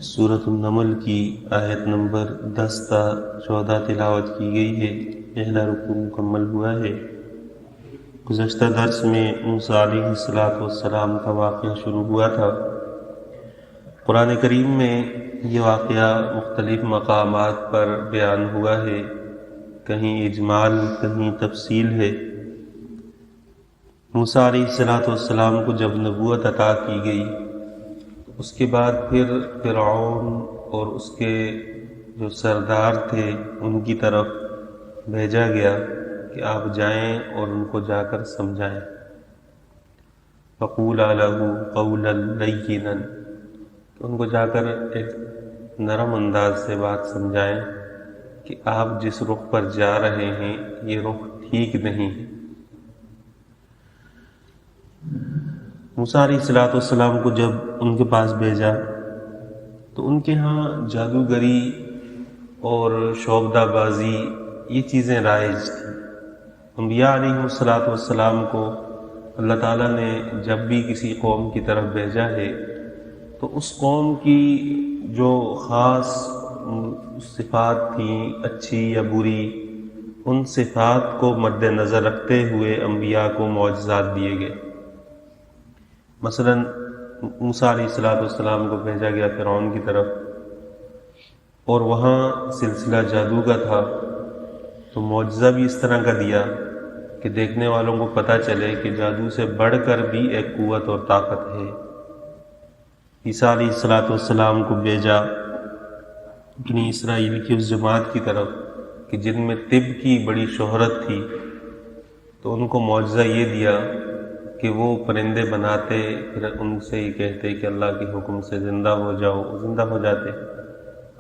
سورۃ النمل کی آیت نمبر 10 تا 14 تلاوت کی گئی ہے۔ پہلا رکوع مکمل ہوا ہے۔ گزشتہ درس میں موسیٰ علیہ السلام کا واقعہ شروع ہوا تھا۔ قرآن کریم میں یہ واقعہ مختلف مقامات پر بیان ہوا ہے، کہیں اجمال کہیں تفصیل ہے۔ موسیٰ علیہ السلام کو جب نبوت عطا کی گئی، اس کے بعد پھر فرعون اور اس کے جو سردار تھے ان کی طرف بھیجا گیا کہ آپ جائیں اور ان کو جا کر سمجھائیں۔ فَقُولَا لَهُ قَوْلًا لَيِّنًا، ان کو جا کر ایک نرم انداز سے بات سمجھائیں کہ آپ جس رخ پر جا رہے ہیں یہ رخ ٹھیک نہیں ہے۔ موسیٰ علیہ السلام کو جب ان کے پاس بھیجا تو ان کے ہاں جادوگری اور شعبدہ بازی یہ چیزیں رائج تھیں۔ انبیاء علیہ السلام کو اللہ تعالیٰ نے جب بھی کسی قوم کی طرف بھیجا ہے تو اس قوم کی جو خاص صفات تھیں، اچھی یا بری، ان صفات کو مد نظر رکھتے ہوئے انبیاء کو معجزات دیے گئے۔ مثلا موسیٰ علیہ السلام کو بھیجا گیا فرعون کی طرف، اور وہاں سلسلہ جادو کا تھا، تو معجزہ بھی اس طرح کا دیا کہ دیکھنے والوں کو پتہ چلے کہ جادو سے بڑھ کر بھی ایک قوت اور طاقت ہے۔ عیسیٰ علیہ السلام کو بھیجا بنی اسرائیل کی اس جماعت کی طرف کہ جن میں طب کی بڑی شہرت تھی، تو ان کو معجزہ یہ دیا کہ وہ پرندے بناتے، پھر ان سے یہ کہتے کہ اللہ کے حکم سے زندہ ہو جاؤ، وہ زندہ ہو جاتے۔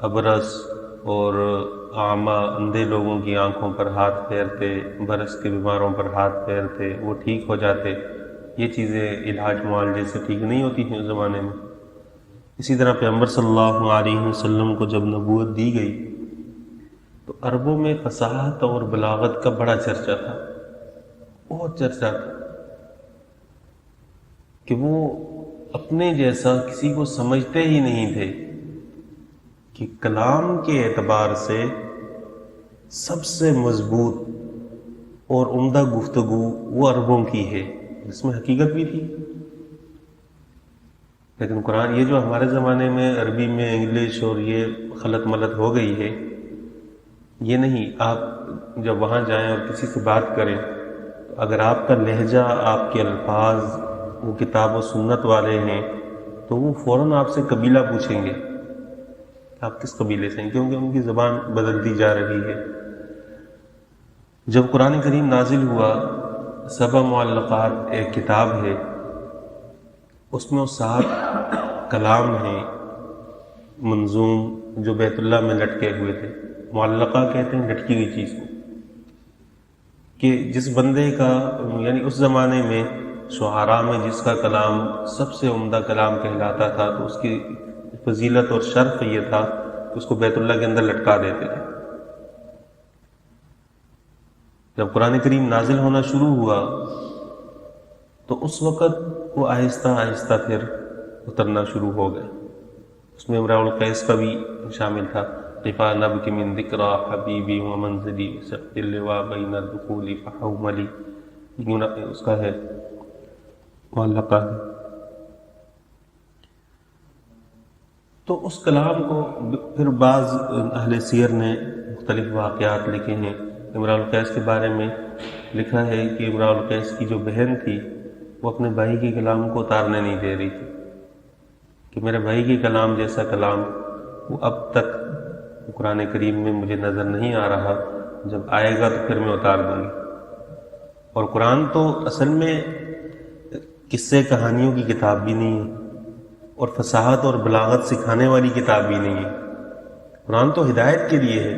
ابرص اور اعمیٰ اندھے لوگوں کی آنکھوں پر ہاتھ پھیرتے، برس کے بیماروں پر ہاتھ پھیرتے، وہ ٹھیک ہو جاتے۔ یہ چیزیں علاج معالجے سے ٹھیک نہیں ہوتی تھیں اس زمانے میں۔ اسی طرح پیغمبر صلی اللہ علیہ وسلم کو جب نبوت دی گئی تو عربوں میں فصاحت اور بلاغت کا بڑا چرچا تھا، بہت چرچا تھا کہ وہ اپنے جیسا کسی کو سمجھتے ہی نہیں تھے، کہ کلام کے اعتبار سے سب سے مضبوط اور عمدہ گفتگو وہ عربوں کی ہے، جس میں حقیقت بھی تھی۔ لیکن قرآن، یہ جو ہمارے زمانے میں عربی میں انگلش اور یہ خلط ملط ہو گئی ہے، یہ نہیں۔ آپ جب وہاں جائیں اور کسی سے بات کریں تو اگر آپ کا لہجہ، آپ کے الفاظ وہ کتاب و سنت والے ہیں تو وہ فوراً آپ سے قبیلہ پوچھیں گے، آپ کس قبیلے سے ہیں، کیونکہ ان کی زبان بدلتی جا رہی ہے۔ جب قرآن کریم نازل ہوا، سبع معلقات ایک کتاب ہے، اس میں 7 کلام ہیں منظوم جو بیت اللہ میں لٹکے ہوئے تھے۔ معلقہ کہتے ہیں لٹکی ہوئی چیز کو، کہ جس بندے کا، یعنی اس زمانے میں شعراء میں جس کا کلام سب سے عمدہ کلام کہلاتا تھا، تو اس کی فضیلت اور شرف یہ تھا کہ اس کو بیت اللہ کے اندر لٹکا دیتے تھے۔ جب قرآن کریم نازل ہونا شروع ہوا تو اس وقت وہ آہستہ آہستہ پھر اترنا شروع ہو گئے۔ اس میں امراء القیس کا بھی شامل تھا، قفا نبک من ذکری حبیبی و منزلی سقط اللواء بین الدخول فحوملی، اس کا ہے معلقہ ہے۔ تو اس کلام کو پھر بعض اہل سیر نے مختلف واقعات لکھے ہیں۔ امراء القیس کے بارے میں لکھا ہے کہ امراء القیس کی جو بہن تھی وہ اپنے بھائی کے کلام کو اتارنے نہیں دے رہی تھی، کہ میرے بھائی کے کلام جیسا کلام وہ اب تک قرآن کریم میں مجھے نظر نہیں آ رہا، جب آئے گا تو پھر میں اتار دوں گی۔ اور قرآن تو اصل میں قصے کہانیوں کی کتاب بھی نہیں ہے، اور فصاحت اور بلاغت سکھانے والی کتاب بھی نہیں ہے۔ قرآن تو ہدایت کے لیے ہے۔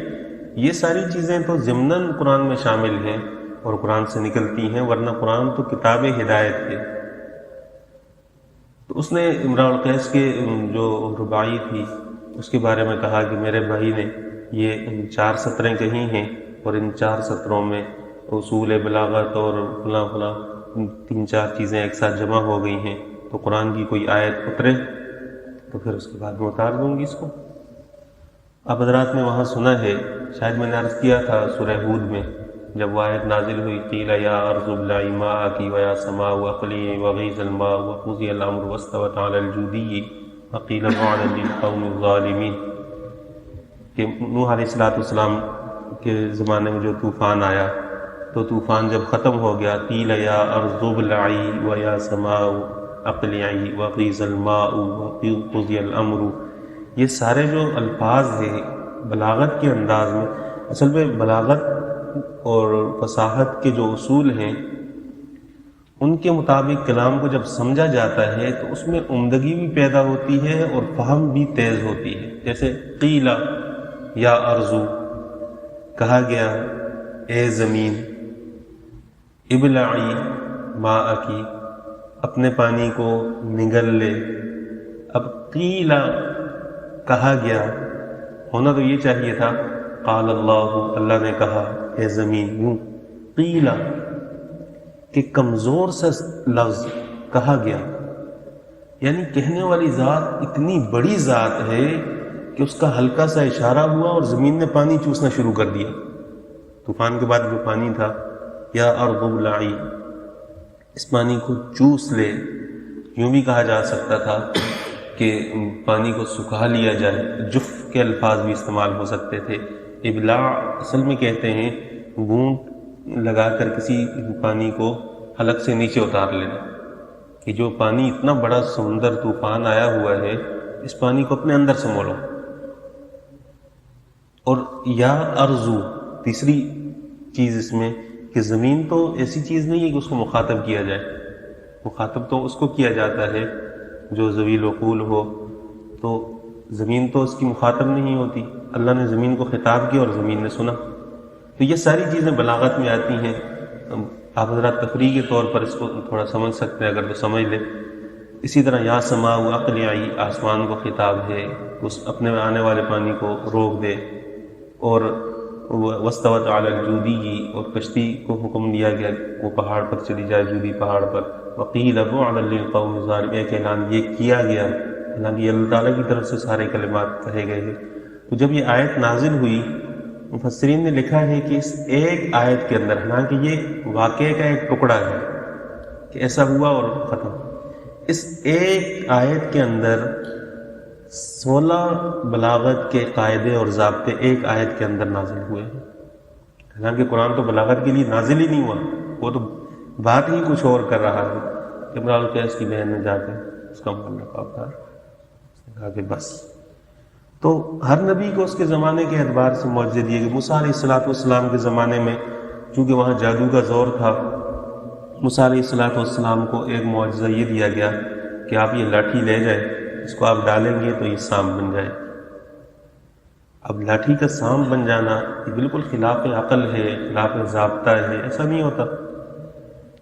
یہ ساری چیزیں تو ضمناً قرآن میں شامل ہیں اور قرآن سے نکلتی ہیں، ورنہ قرآن تو کتاب ہدایت ہے۔ تو اس نے امراء القیس کے جو رباعی تھی اس کے بارے میں کہا کہ میرے بھائی نے یہ 4 سطریں کہی ہیں، اور ان 4 سطروں میں اصول بلاغت اور فلاں فلاں 3-4 چیزیں ایک ساتھ جمع ہو گئی ہیں، تو قرآن کی کوئی آیت اترے۔ تو پھر اس کے بعد میں اتار دوں گی اس کو۔ آپ حضرات نے وہاں سنا ہے، شاید میں نے عرض کیا تھا سورہ ہود میں جب وہ آیت نازل ہوئی، قیل یا ارض ابلعی ماءکی ویا سماء اقلیعی وغیض الماء وقضی الامر واستوت علی الجودی وقیل بعدا للقوم الظالمین، کہ نوح علیہ السلام کے زمانے میں جو طوفان آیا تو طوفان جب ختم ہو گیا، قیل یا ارض ابلعی ویا سماء اقلیعی وغیض الماء وقضی الامر، یہ سارے جو الفاظ ہیں بلاغت کے انداز میں، اصل میں بلاغت اور فصاحت کے جو اصول ہیں ان کے مطابق کلام کو جب سمجھا جاتا ہے تو اس میں عمدگی بھی پیدا ہوتی ہے اور فہم بھی تیز ہوتی ہے۔ جیسے قیل یا ارضو، کہا گیا اے زمین، ابلعی ماءکی، اپنے پانی کو نگل لے۔ اب قیل کہا گیا، ہونا تو یہ چاہیے تھا قال اللہ، اللہ نے کہا اے زمین، یوں قیل کہ کمزور سا لفظ کہا گیا، یعنی کہنے والی ذات اتنی بڑی ذات ہے کہ اس کا ہلکا سا اشارہ ہوا اور زمین نے پانی چوسنا شروع کر دیا۔ طوفان کے بعد جو پانی تھا، یا ارض ابلعی، اس پانی کو چوس لے، یوں بھی کہا جا سکتا تھا کہ پانی کو سکھا لیا جائے، جف کے الفاظ بھی استعمال ہو سکتے تھے۔ ابلاع اصل میں کہتے ہیں بوند لگا کر کسی پانی کو حلق سے نیچے اتار لینا، کہ جو پانی اتنا بڑا سمندر طوفان آیا ہوا ہے، اس پانی کو اپنے اندر سے مولو۔ اور یا ارضو، تیسری چیز اس میں کہ زمین تو ایسی چیز نہیں ہے کہ اس کو مخاطب کیا جائے، مخاطب تو اس کو کیا جاتا ہے جو ذوی العقول ہو، تو زمین تو اس کی مخاطب نہیں ہوتی، اللہ نے زمین کو خطاب کیا اور زمین نے سنا۔ تو یہ ساری چیزیں بلاغت میں آتی ہیں۔ آپ حضرات تفریح کے طور پر اس کو تھوڑا سمجھ سکتے ہیں اگر تو سمجھ لیں۔ اسی طرح یا سماء اقلیعی، آسمان کو خطاب ہے، اس اپنے میں آنے والے پانی کو روک دے، اور واستوت علی الجودی، اور کشتی کو حکم دیا گیا وہ پہاڑ پر چلی جائے، جودی پہاڑ پر۔ وقیل بعدا للقوم الظالمین، ایک اعلان یہ کیا گیا، اعلان یہ اللہ تعالیٰ کی طرف سے سارے کلمات کہے گئے ہیں۔ تو جب یہ آیت نازل ہوئی، مفسرین نے لکھا ہے کہ اس ایک آیت کے اندر، حالانکہ یہ واقعے کا ایک ٹکڑا ہے کہ ایسا ہوا اور ختم، اس ایک آیت کے اندر 16 بلاغت کے قاعدے اور ضابطے ایک آیت کے اندر نازل ہوئے ہیں۔ حالانکہ قرآن تو بلاغت کے لیے نازل ہی نہیں ہوا، وہ تو بات ہی کچھ اور کر رہا ہے۔ امراء القیس کی بہن نے جا کے اس کا معلق اتار، اس نے کہا کہ بس۔ تو ہر نبی کو اس کے زمانے کے اعتبار سے معجزے دیے گئے۔ موسیٰ علیہ السلام کے زمانے میں چونکہ وہاں جادو کا زور تھا، موسیٰ علیہ السلام کو ایک معجزہ یہ دیا گیا کہ آپ یہ لاٹھی لے جائیں، اس کو آپ ڈالیں گے تو یہ سانپ بن جائے۔ اب لاٹھی کا سانپ بن جانا یہ بالکل خلاف عقل ہے، خلاف ضابطہ ہے، ایسا نہیں ہوتا۔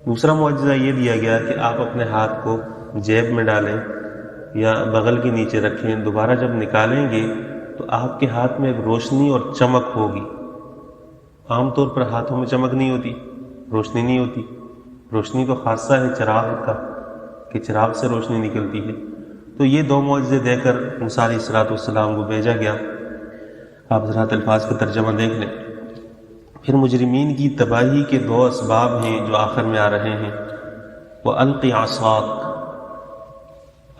دوسرا معجزہ یہ دیا گیا کہ آپ اپنے ہاتھ کو جیب میں ڈالیں یا بغل کے نیچے رکھیں، دوبارہ جب نکالیں گے تو آپ کے ہاتھ میں ایک روشنی اور چمک ہوگی۔ عام طور پر ہاتھوں میں چمک نہیں ہوتی، روشنی نہیں ہوتی، روشنی تو خاصہ ہے چراغ کا کہ چراغ سے روشنی نکلتی ہے۔ تو یہ دو معجزے دے کر موسیٰ علیہ السلام کو بھیجا گیا۔ آپ حضرات الفاظ کا ترجمہ دیکھ لیں۔ پھر مجرمین کی تباہی کے 2 اسباب ہیں جو آخر میں آ رہے ہیں۔ وَأَلْقِ عَصَاكَ،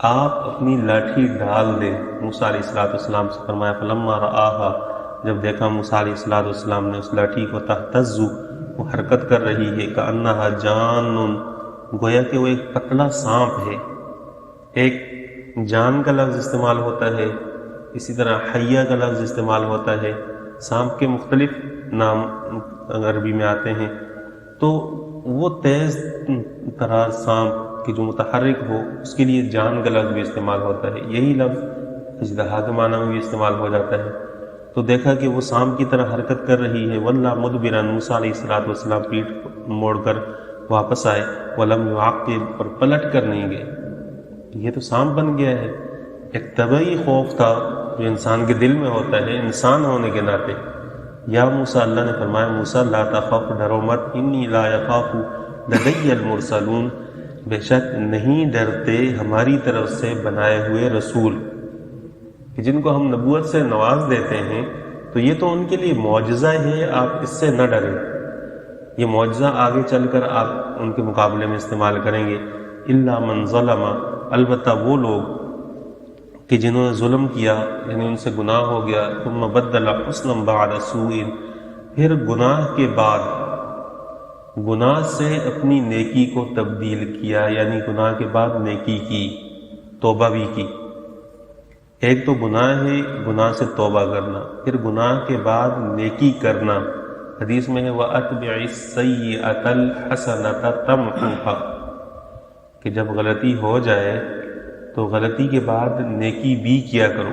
آپ اپنی لاٹھی ڈال دیں۔ موسیٰ علیہ السلام سے فرمایا فَلَمَّا رَآهَا، جب دیکھا موسیٰ علیہ السلام نے اس لاٹھی کو، تہتز، وہ حرکت کر رہی ہے، کأنہا جان، گویا کہ وہ ایک پتلا سانپ ہے۔ ایک جان کا لفظ استعمال ہوتا ہے، اسی طرح حیہ کا لفظ استعمال ہوتا ہے۔ سانپ کے مختلف نام عربی میں آتے ہیں، تو وہ تیز تراز سانپ کہ جو متحرک ہو، اس کے لیے جان کا لفظ بھی استعمال ہوتا ہے۔ یہی لفظ اژدہا کے معنی میں بھی استعمال ہو جاتا ہے۔ تو دیکھا کہ وہ سانپ کی طرح حرکت کر رہی ہے۔ وَلَّا مُدْبِرًا، موسیٰ علیہ السلام پیٹھ موڑ کر واپس آئے۔ وَلَمْ يُعَقِّبْ، اور پلٹ کر نہیں گئے۔ یہ تو سانپ بن گیا ہے۔ ایک طبعی خوف تھا جو انسان کے دل میں ہوتا ہے انسان ہونے کے ناطے۔ یا موسیٰ، اللہ نے فرمایا موسیٰ لا تخف، ڈرو مت، انی لا یخاف لدی المرسلون، بے شک نہیں ڈرتے ہماری طرف سے بنائے ہوئے رسول۔ کہ جن کو ہم نبوت سے نواز دیتے ہیں تو یہ تو ان کے لیے معجزہ ہے، آپ اس سے نہ ڈریں، یہ معجزہ آگے چل کر آپ ان کے مقابلے میں استعمال کریں گے۔ الا من ظلم، البتہ وہ لوگ کہ جنہوں نے ظلم کیا، یعنی ان سے گناہ ہو گیا، ثم بدل حسنا بعد سوء، پھر گناہ کے بعد گناہ سے اپنی نیکی کو تبدیل کیا، یعنی گناہ کے بعد نیکی کی، توبہ بھی کی۔ ایک تو گناہ ہے، گناہ سے توبہ کرنا، پھر گناہ کے بعد نیکی کرنا۔ حدیث میں ہے وَأَتْبِعِ السَّيِّئَةَ الْحَسَنَةَ تَمْحُوهَا، کہ جب غلطی ہو جائے تو غلطی کے بعد نیکی بھی کیا کرو۔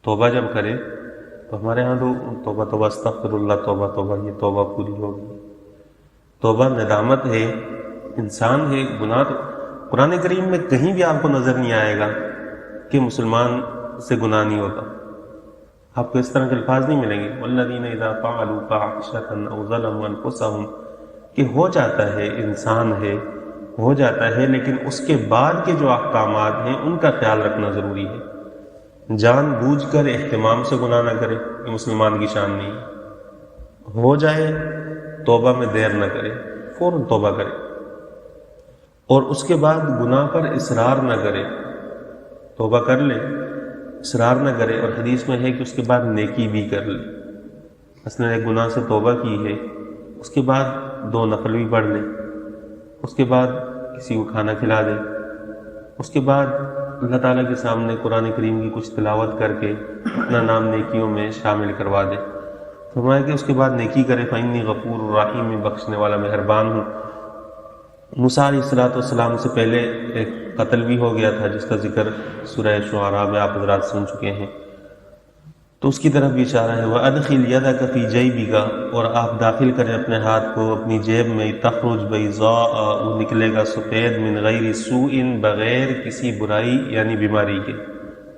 توبہ جب کرے تو ہمارے ہاں تو توبہ توبہ استغفر اللہ، توبہ توبہ، یہ توبہ پوری ہوگی۔ توبہ ندامت ہے، انسان ہے، گناہ تو قرآن کریم میں کہیں بھی آپ کو نظر نہیں آئے گا کہ مسلمان سے گناہ نہیں ہوتا، آپ کو اس طرح کے الفاظ نہیں ملیں گے۔ والذین اذا فعلوا فاحشۃ او ظلموا انفسهم، کہ ہو جاتا ہے، انسان ہے، ہو جاتا ہے، لیکن اس کے بعد کے جو احکامات ہیں ان کا خیال رکھنا ضروری ہے۔ جان بوجھ کر اہتمام سے گناہ نہ کرے، یہ مسلمان کی شان نہیں ہے۔ ہو جائے توبہ میں دیر نہ کرے، فوراً توبہ کرے، اور اس کے بعد گناہ پر اصرار نہ کرے۔ توبہ کر لے، اصرار نہ کرے، اور حدیث میں ہے کہ اس کے بعد نیکی بھی کر لے۔ مثلا ایک گناہ سے توبہ کی ہے، اس کے بعد 2 نفل بھی پڑھ لے، اس کے بعد کسی کو کھانا کھلا دے، اس کے بعد اللہ تعالیٰ کے سامنے قرآن کریم کی کچھ تلاوت کر کے اپنا نام نیکیوں میں شامل کروا دے۔ فرمایا کہ اس کے بعد نیکی کرے، فإنی غفور الرحیم، میں بخشنے والا مہربان ہوں۔ موسیٰ علیہ السلام سے پہلے ایک قتل بھی ہو گیا تھا جس کا ذکر سورہ شعراء میں آپ حضرات سن چکے ہیں، تو اس کی طرف بھی اشارہ ہے۔ وَأَدْخِلْ يَدَكَ فِي جَيْبِكَ، اور آپ داخل کریں اپنے ہاتھ کو اپنی جیب میں، تخرج بیضاء، وہ نکلے گا سفید، من غیر سوء، بغیر کسی برائی یعنی بیماری کے۔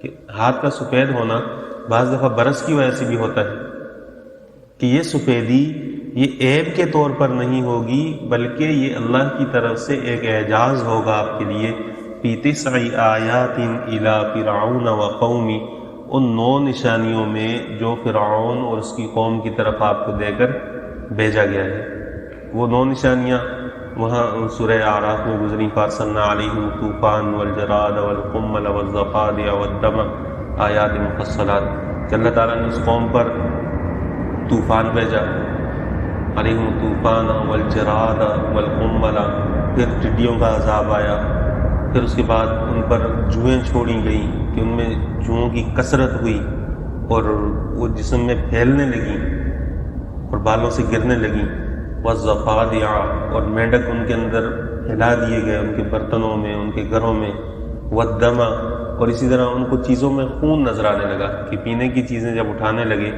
کہ ہاتھ کا سفید ہونا بعض دفعہ برس کی وجہ سے بھی ہوتا ہے، کہ یہ سفیدی یہ عیب کے طور پر نہیں ہوگی، بلکہ یہ اللہ کی طرف سے ایک اعجاز ہوگا آپ کے لیے۔ فی 9 آیات الی فرعون وقومہ، ان 9 نشانیوں میں جو فرعون اور اس کی قوم کی طرف آپ کو دے کر بھیجا گیا ہے۔ وہ 9 نشانیاں وہاں سورہ اعراف میں گزری، فارسلنا علیہم طوفان والجراد والقمل والضفادع والدم آیات مفصلات، کہ اللہ تعالیٰ نے اس قوم پر طوفان بھیجا، علیہم طوفان والجراد والقمل، پھر ٹڈیوں کا عذاب آیا، پھر اس کے بعد ان پر جوئیں چھوڑی گئیں کہ ان میں جوؤں کی کثرت ہوئی اور وہ جسم میں پھیلنے لگیں اور بالوں سے گرنے لگیں، والضفادع، اور مینڈک ان کے اندر پھیلا دیے گئے، ان کے برتنوں میں، ان کے گھروں میں، والدم، اور اسی طرح ان کو چیزوں میں خون نظر آنے لگا، کہ پینے کی چیزیں جب اٹھانے لگے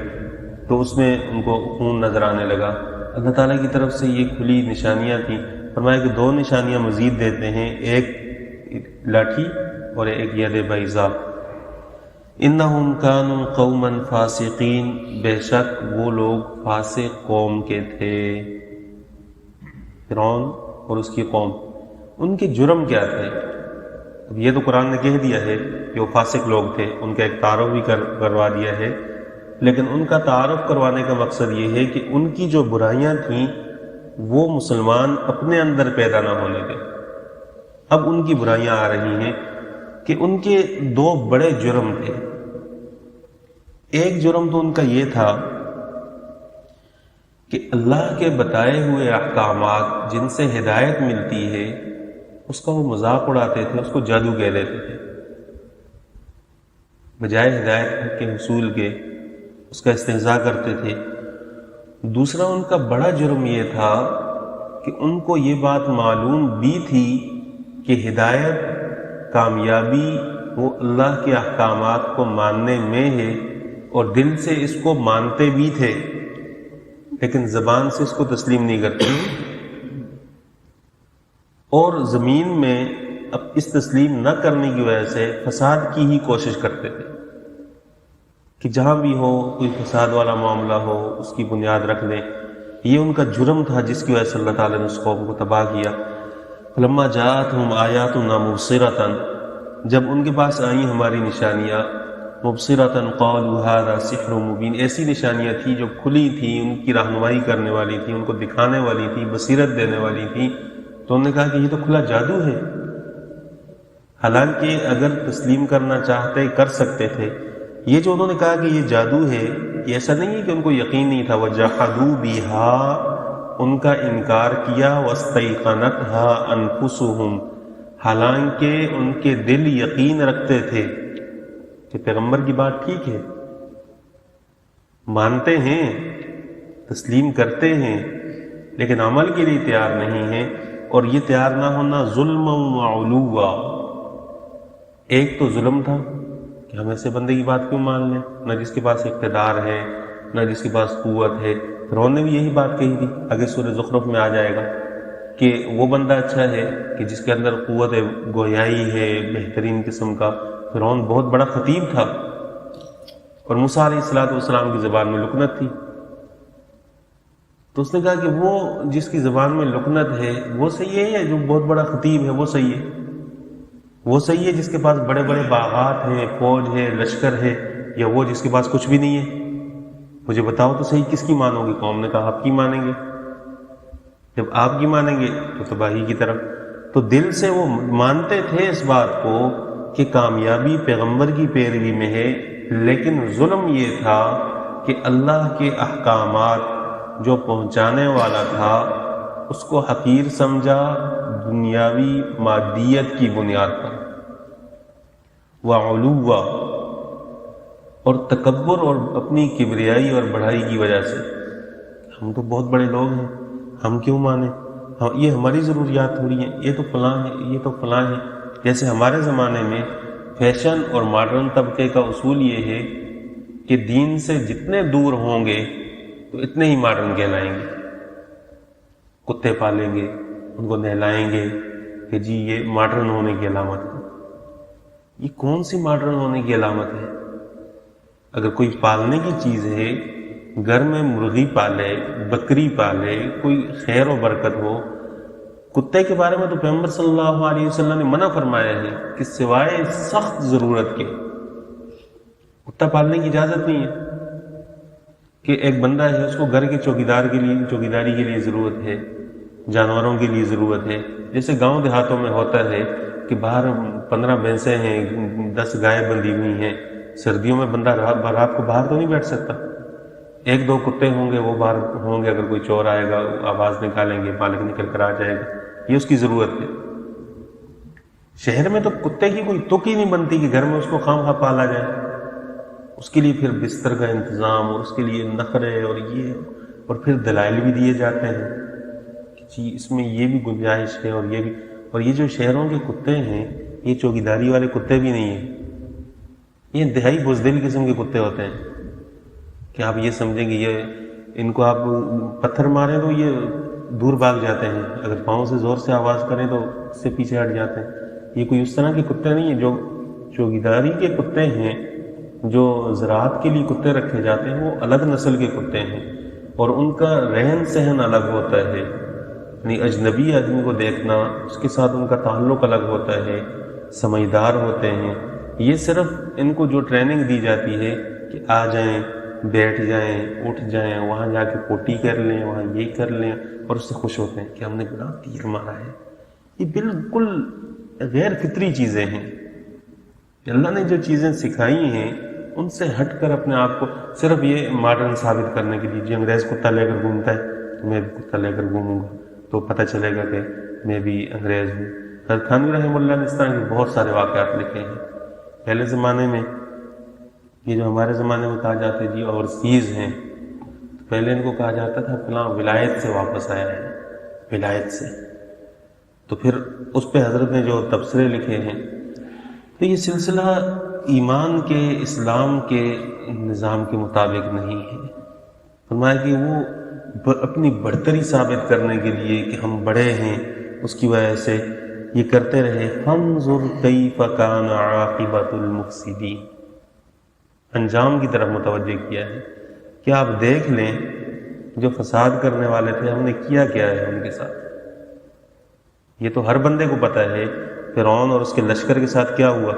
تو اس میں ان کو خون نظر آنے لگا۔ اللہ تعالیٰ کی طرف سے یہ کھلی نشانیاں تھیں۔ فرمایا کہ 2 نشانیاں مزید دیتے ہیں، ایک لاٹھی اور ایک ید بیضاء۔ انہم کانوا قوما فاسقین، بے شک وہ لوگ فاسق قوم کے تھے، فرعون اور اس کی قوم۔ ان کے جرم کیا تھے؟ اب یہ تو قرآن نے کہہ دیا ہے کہ وہ فاسق لوگ تھے، ان کا ایک تعارف بھی کروا دیا ہے، لیکن ان کا تعارف کروانے کا مقصد یہ ہے کہ ان کی جو برائیاں تھیں وہ مسلمان اپنے اندر پیدا نہ ہونے دیں۔ اب ان کی برائیاں آ رہی ہیں کہ ان کے 2 بڑے جرم تھے۔ ایک جرم تو ان کا یہ تھا کہ اللہ کے بتائے ہوئے احکامات جن سے ہدایت ملتی ہے اس کا وہ مذاق اڑاتے تھے، اس کو جادو کہہ دیتے تھے، بجائے ہدایت کے حصول کے اس کا استہزاء کرتے تھے۔ دوسرا ان کا بڑا جرم یہ تھا کہ ان کو یہ بات معلوم بھی تھی کہ ہدایت، کامیابی وہ اللہ کے احکامات کو ماننے میں ہے، اور دل سے اس کو مانتے بھی تھے، لیکن زبان سے اس کو تسلیم نہیں کرتے، اور زمین میں اب اس تسلیم نہ کرنے کی وجہ سے فساد کی ہی کوشش کرتے تھے، کہ جہاں بھی ہو کوئی فساد والا معاملہ ہو اس کی بنیاد رکھ دیں۔ یہ ان کا جرم تھا جس کی وجہ سے اللہ تعالیٰ نے اس قوم کو تباہ کیا۔ فلما جاءتهم آیاتنا مبصرۃ، جب ان کے پاس آئیں ہماری نشانیاں، مبصرۃ قالوا ھذا سحر مبین، ایسی نشانیاں تھیں جو کھلی تھیں، ان کی رہنمائی کرنے والی تھیں، ان کو دکھانے والی تھیں، بصیرت دینے والی تھیں، تو انہوں نے کہا کہ یہ تو کھلا جادو ہے۔ حالانکہ اگر تسلیم کرنا چاہتے کر سکتے تھے۔ یہ جو انہوں نے کہا کہ یہ جادو ہے، یہ ایسا نہیں ہے کہ ان کو یقین نہیں تھا، وَجَحَدُوا بِهَا، ان کا انکار کیا، وَاسْتَيْقَنَتْهَا أَنفُسُهُمْ، حالانکہ ان کے دل یقین رکھتے تھے کہ پیغمبر کی بات ٹھیک ہے، مانتے ہیں، تسلیم کرتے ہیں، لیکن عمل کے لیے تیار نہیں ہیں۔ اور یہ تیار نہ ہونا ظلم و علوا، ایک تو ظلم تھا کہ ہم ایسے بندے کی بات کیوں مان لیں، نہ جس کے پاس اقتدار ہے، نہ جس کے پاس قوت ہے۔ فرعون نے بھی یہی بات کہی تھی، آگے سورہ زخرف میں آ جائے گا کہ وہ بندہ اچھا ہے کہ جس کے اندر قوت گویائی ہے بہترین قسم کا۔ فرعون بہت بڑا خطیب تھا، اور موسیٰ علیہ السلام کی زبان میں لکنت تھی، تو اس نے کہا کہ وہ جس کی زبان میں لکنت ہے وہ صحیح ہے، جو بہت بڑا خطیب ہے وہ صحیح ہے، وہ صحیح ہے جس کے پاس بڑے بڑے باغات ہیں، فوج ہے، لشکر ہے، یا وہ جس کے پاس کچھ بھی نہیں ہے؟ مجھے بتاؤ تو صحیح، کس کی مانو گے؟ قوم نے کہا آپ کی مانیں گے، جب آپ کی مانیں گے تو تباہی کی طرف۔ تو دل سے وہ مانتے تھے اس بات کو کہ کامیابی پیغمبر کی پیروی میں ہے، لیکن ظلم یہ تھا کہ اللہ کے احکامات جو پہنچانے والا تھا اس کو حقیر سمجھا دنیاوی مادیت کی بنیاد پر، وعلوا، اور تکبر اور اپنی کبریائی اور بڑائی کی وجہ سے۔ ہم تو بہت بڑے لوگ ہیں، ہم کیوں مانیں؟ یہ ہماری ضروریات تھوڑی ہیں، یہ تو فلاں ہے، یہ تو فلاں ہے۔ جیسے ہمارے زمانے میں فیشن اور ماڈرن طبقے کا اصول یہ ہے کہ دین سے جتنے دور ہوں گے تو اتنے ہی ماڈرن کہلائیں گے، کتے پالیں گے، ان کو نہلائیں گے کہ جی یہ ماڈرن ہونے کی علامت ہے۔ یہ کون سی ماڈرن ہونے کی علامت ہے؟ اگر کوئی پالنے کی چیز ہے، گھر میں مرغی پالے، بکری پالے، کوئی خیر و برکت ہو۔ کتے کے بارے میں تو پیغمبر صلی اللہ علیہ وسلم نے منع فرمایا ہے کہ سوائے سخت ضرورت کے کتا پالنے کی اجازت نہیں ہے۔ کہ ایک بندہ ہے، اس کو گھر کے چوکیداری کے لیے ضرورت ہے، جانوروں کے لیے ضرورت ہے۔ جیسے گاؤں دیہاتوں میں ہوتا ہے کہ باہر 15 بھینسیں ہیں، 10 گائے بندھی ہوئی ہیں، سردیوں میں بندہ رات کو باہر تو نہیں بیٹھ سکتا، 1-2 کتے ہوں گے، وہ باہر ہوں گے، اگر کوئی چور آئے گا آواز نکالیں گے، مالک نکل کر آ جائے گا، یہ اس کی ضرورت ہے۔ شہر میں تو کتے کی کوئی تک ہی نہیں بنتی کہ گھر میں اس کو خواہ پالا جائے، اس کے لیے پھر بستر کا انتظام، اور اس کے لیے نخرے، اور یہ، اور پھر دلائل بھی دیے جاتے ہیں کہ جی اس میں یہ بھی گنجائش ہے، اور یہ بھی۔ اور یہ جو شہروں کے کتے ہیں، یہ چوکیداری والے کتے بھی نہیں ہیں، یہ انتہائی بزدل قسم کے کتے ہوتے ہیں کہ آپ یہ سمجھیں کہ یہ ان کو آپ پتھر ماریں تو یہ دور بھاگ جاتے ہیں، اگر پاؤں سے زور سے آواز کریں تو اس سے پیچھے ہٹ جاتے ہیں۔ یہ کوئی اس طرح کے کتے نہیں ہیں۔ جو چوکیداری کے کتے ہیں، جو زراعت کے لیے کتے رکھے جاتے ہیں، وہ الگ نسل کے کتے ہیں، اور ان کا رہن سہن الگ ہوتا ہے، یعنی اجنبی آدمی کو دیکھنا، اس کے ساتھ ان کا تعلق الگ ہوتا ہے، سمجھدار ہوتے ہیں۔ یہ صرف ان کو جو ٹریننگ دی جاتی ہے کہ آ جائیں، بیٹھ جائیں، اٹھ جائیں، وہاں جا کے پوٹی کر لیں، وہاں یہ کر لیں، اور اس سے خوش ہوتے ہیں کہ ہم نے بڑا تیر مارا ہے۔ یہ بالکل غیر فطری چیزیں ہیں۔ اللہ نے جو چیزیں سکھائی ہیں ان سے ہٹ کر اپنے آپ کو صرف یہ ماڈرن ثابت کرنے کے لیے، جی انگریز کتا لے کر گھومتا ہے تو میں بھی کتا لے کر گھوموں گا تو پتہ چلے گا کہ میں بھی انگریز ہوں۔ حضرت تھانوی رحمہ اللہ نے اس طرح کے بہت سارے واقعات لکھے ہیں۔ پہلے زمانے میں یہ جو ہمارے زمانے میں کہا جاتا ہے جی اوورسیز ہیں، تو پہلے ان کو کہا جاتا تھا فلاں ولایت سے واپس آیا ہے، ولایت سے۔ تو پھر اس پہ حضرت نے جو تبصرے لکھے ہیں، تو یہ سلسلہ ایمان کے، اسلام کے نظام کے مطابق نہیں ہے۔ فرمایا کہ وہ اپنی برتری ثابت کرنے کے لیے کہ ہم بڑے ہیں، اس کی وجہ سے یہ کرتے رہے۔ فانظر کیف کان عاقبۃ المفسدین، انجام کی طرف متوجہ کیا ہے کہ آپ دیکھ لیں جو فساد کرنے والے تھے ہم نے کیا کیا ہے ان کے ساتھ۔ یہ تو ہر بندے کو پتہ ہے فرعون اور اس کے لشکر کے ساتھ کیا ہوا؟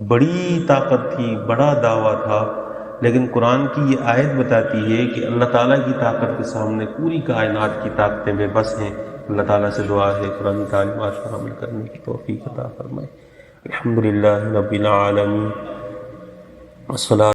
بڑی طاقت تھی، بڑا دعویٰ تھا، لیکن قرآن کی یہ آیت بتاتی ہے کہ اللہ تعالیٰ کی طاقت کے سامنے پوری کائنات کی طاقتیں بے بس ہیں۔ اللہ تعالیٰ سے دعا ہے قرآن تعلیمات پر عمل کرنے کی توفیق عطا فرمائے۔ الحمدللہ رب العالمین، والصلاۃ